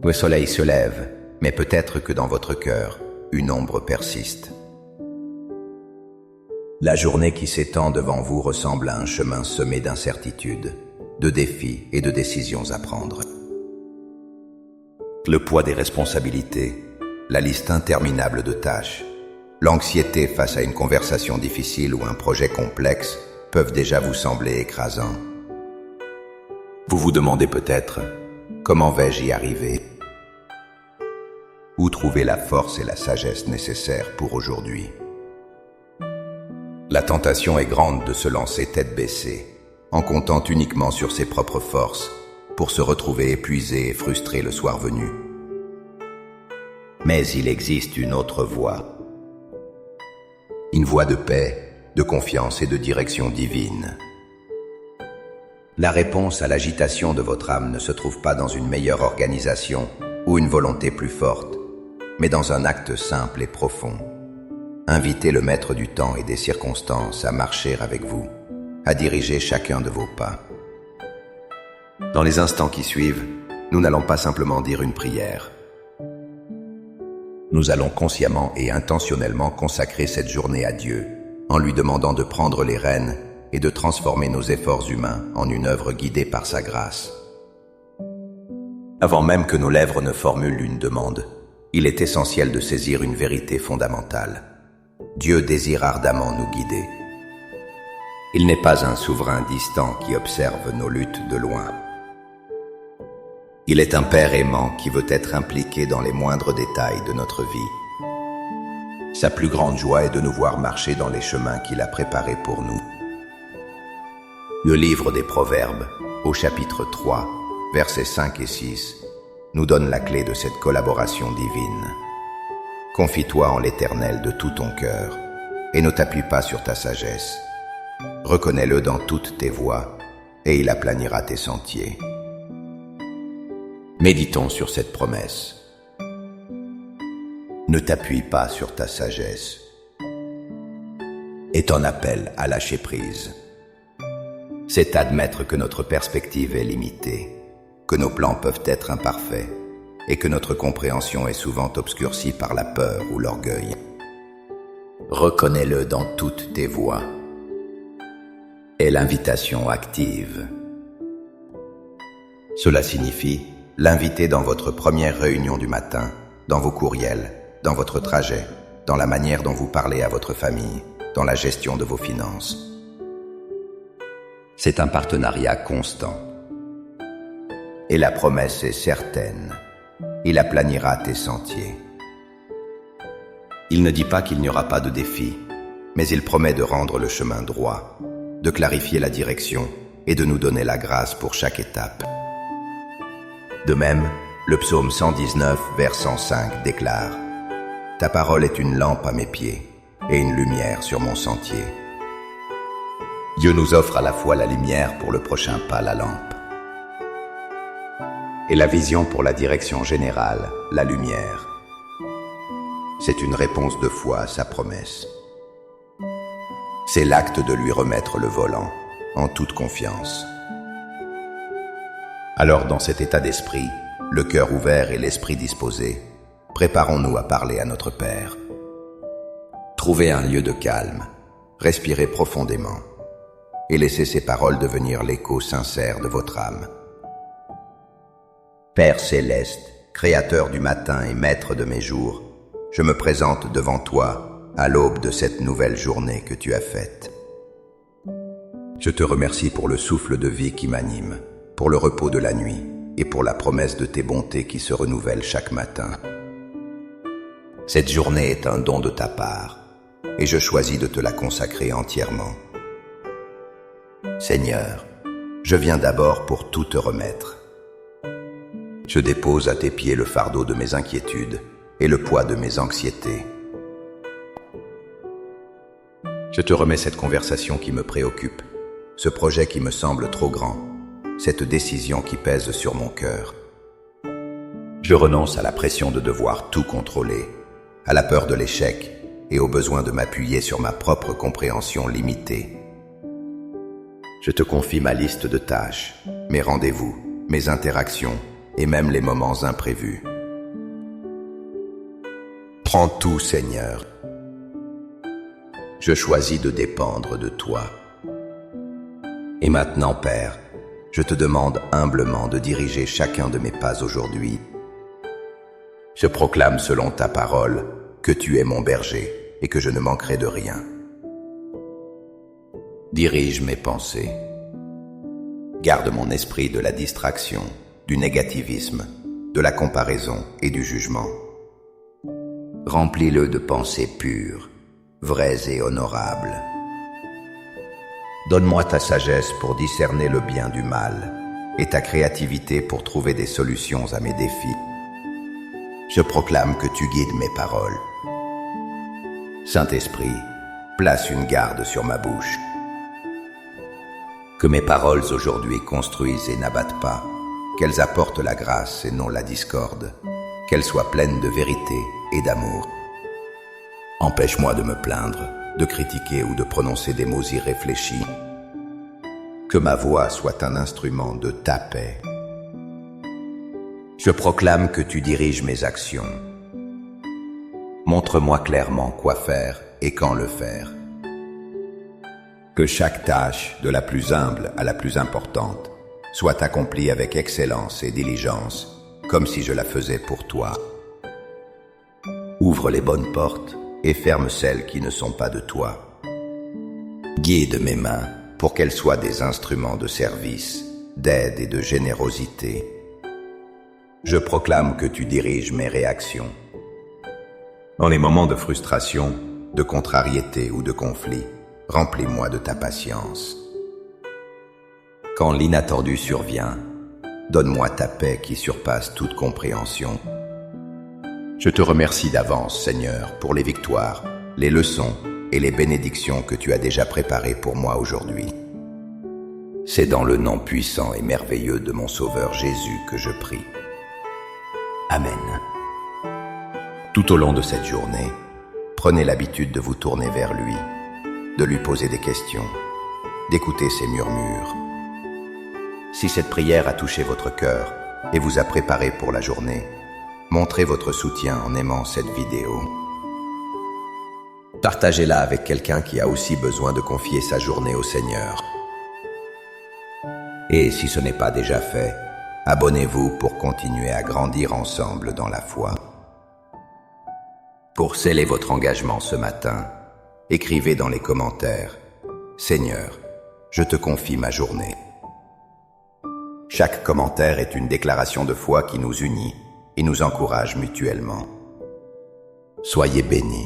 Le soleil se lève, mais peut-être que dans votre cœur, une ombre persiste. La journée qui s'étend devant vous ressemble à un chemin semé d'incertitudes, de défis et de décisions à prendre. Le poids des responsabilités, la liste interminable de tâches, l'anxiété face à une conversation difficile ou un projet complexe peuvent déjà vous sembler écrasants. Vous vous demandez peut-être, comment vais-je y arriver? Où trouver la force et la sagesse nécessaires pour aujourd'hui? La tentation est grande de se lancer tête baissée, en comptant uniquement sur ses propres forces, pour se retrouver épuisé et frustré le soir venu. Mais il existe une autre voie. Une voie de paix, de confiance et de direction divine. La réponse à l'agitation de votre âme ne se trouve pas dans une meilleure organisation ou une volonté plus forte, mais dans un acte simple et profond. Invitez le maître du temps et des circonstances à marcher avec vous, à diriger chacun de vos pas. Dans les instants qui suivent, nous n'allons pas simplement dire une prière. Nous allons consciemment et intentionnellement consacrer cette journée à Dieu, en lui demandant de prendre les rênes et de transformer nos efforts humains en une œuvre guidée par sa grâce. Avant même que nos lèvres ne formulent une demande, il est essentiel de saisir une vérité fondamentale. Dieu désire ardemment nous guider. Il n'est pas un souverain distant qui observe nos luttes de loin. Il est un Père aimant qui veut être impliqué dans les moindres détails de notre vie. Sa plus grande joie est de nous voir marcher dans les chemins qu'il a préparés pour nous. Le livre des Proverbes, au chapitre 3, versets 5 et 6, nous donne la clé de cette collaboration divine. Confie-toi en l'Éternel de tout ton cœur, et ne t'appuie pas sur ta sagesse. Reconnais-le dans toutes tes voies, et il aplanira tes sentiers. Méditons sur cette promesse. Ne t'appuie pas sur ta sagesse, et ton appel à lâcher prise. C'est admettre que notre perspective est limitée, que nos plans peuvent être imparfaits, et que notre compréhension est souvent obscurcie par la peur ou l'orgueil. Reconnais-le dans toutes tes voies. Et l'invitation active. Cela signifie l'inviter dans votre première réunion du matin, dans vos courriels, dans votre trajet, dans la manière dont vous parlez à votre famille, dans la gestion de vos finances. C'est un partenariat constant. Et la promesse est certaine. Il aplanira tes sentiers. Il ne dit pas qu'il n'y aura pas de défis, mais il promet de rendre le chemin droit, de clarifier la direction et de nous donner la grâce pour chaque étape. De même, le psaume 119, vers 105 déclare « Ta parole est une lampe à mes pieds et une lumière sur mon sentier. » Dieu nous offre à la fois la lumière pour le prochain pas, la lampe, et la vision pour la direction générale, la lumière. C'est une réponse de foi à sa promesse. C'est l'acte de lui remettre le volant, en toute confiance. Alors dans cet état d'esprit, le cœur ouvert et l'esprit disposé, préparons-nous à parler à notre Père. Trouvez un lieu de calme, respirez profondément, et laissez ces paroles devenir l'écho sincère de votre âme. Père céleste, créateur du matin et maître de mes jours, je me présente devant toi à l'aube de cette nouvelle journée que tu as faite. Je te remercie pour le souffle de vie qui m'anime, pour le repos de la nuit et pour la promesse de tes bontés qui se renouvellent chaque matin. Cette journée est un don de ta part et je choisis de te la consacrer entièrement. Seigneur, je viens d'abord pour tout te remettre. Je dépose à tes pieds le fardeau de mes inquiétudes et le poids de mes anxiétés. Je te remets cette conversation qui me préoccupe, ce projet qui me semble trop grand, cette décision qui pèse sur mon cœur. Je renonce à la pression de devoir tout contrôler, à la peur de l'échec et au besoin de m'appuyer sur ma propre compréhension limitée. Je te confie ma liste de tâches, mes rendez-vous, mes interactions et même les moments imprévus. Prends tout, Seigneur. Je choisis de dépendre de toi. Et maintenant, Père, je te demande humblement de diriger chacun de mes pas aujourd'hui. Je proclame selon ta parole que tu es mon berger et que je ne manquerai de rien. Dirige mes pensées. Garde mon esprit de la distraction, du négativisme, de la comparaison et du jugement. Remplis-le de pensées pures, vraies et honorables. Donne-moi ta sagesse pour discerner le bien du mal et ta créativité pour trouver des solutions à mes défis. Je proclame que tu guides mes paroles. Saint-Esprit, place une garde sur ma bouche. Que mes paroles aujourd'hui construisent et n'abattent pas, qu'elles apportent la grâce et non la discorde, qu'elles soient pleines de vérité et d'amour. Empêche-moi de me plaindre, de critiquer ou de prononcer des mots irréfléchis. Que ma voix soit un instrument de ta paix. Je proclame que tu diriges mes actions. Montre-moi clairement quoi faire et quand le faire. Que chaque tâche, de la plus humble à la plus importante, soit accomplie avec excellence et diligence, comme si je la faisais pour toi. Ouvre les bonnes portes et ferme celles qui ne sont pas de toi. Guide mes mains pour qu'elles soient des instruments de service, d'aide et de générosité. Je proclame que tu diriges mes réactions. Dans les moments de frustration, de contrariété ou de conflit, remplis-moi de ta patience. Quand l'inattendu survient, donne-moi ta paix qui surpasse toute compréhension. Je te remercie d'avance, Seigneur, pour les victoires, les leçons et les bénédictions que tu as déjà préparées pour moi aujourd'hui. C'est dans le nom puissant et merveilleux de mon Sauveur Jésus que je prie. Amen. Tout au long de cette journée, prenez l'habitude de vous tourner vers lui, de lui poser des questions, d'écouter ses murmures. Si cette prière a touché votre cœur et vous a préparé pour la journée, montrez votre soutien en aimant cette vidéo. Partagez-la avec quelqu'un qui a aussi besoin de confier sa journée au Seigneur. Et si ce n'est pas déjà fait, abonnez-vous pour continuer à grandir ensemble dans la foi. Pour sceller votre engagement ce matin, écrivez dans les commentaires « Seigneur, je te confie ma journée ». Chaque commentaire est une déclaration de foi qui nous unit et nous encourage mutuellement. Soyez bénis.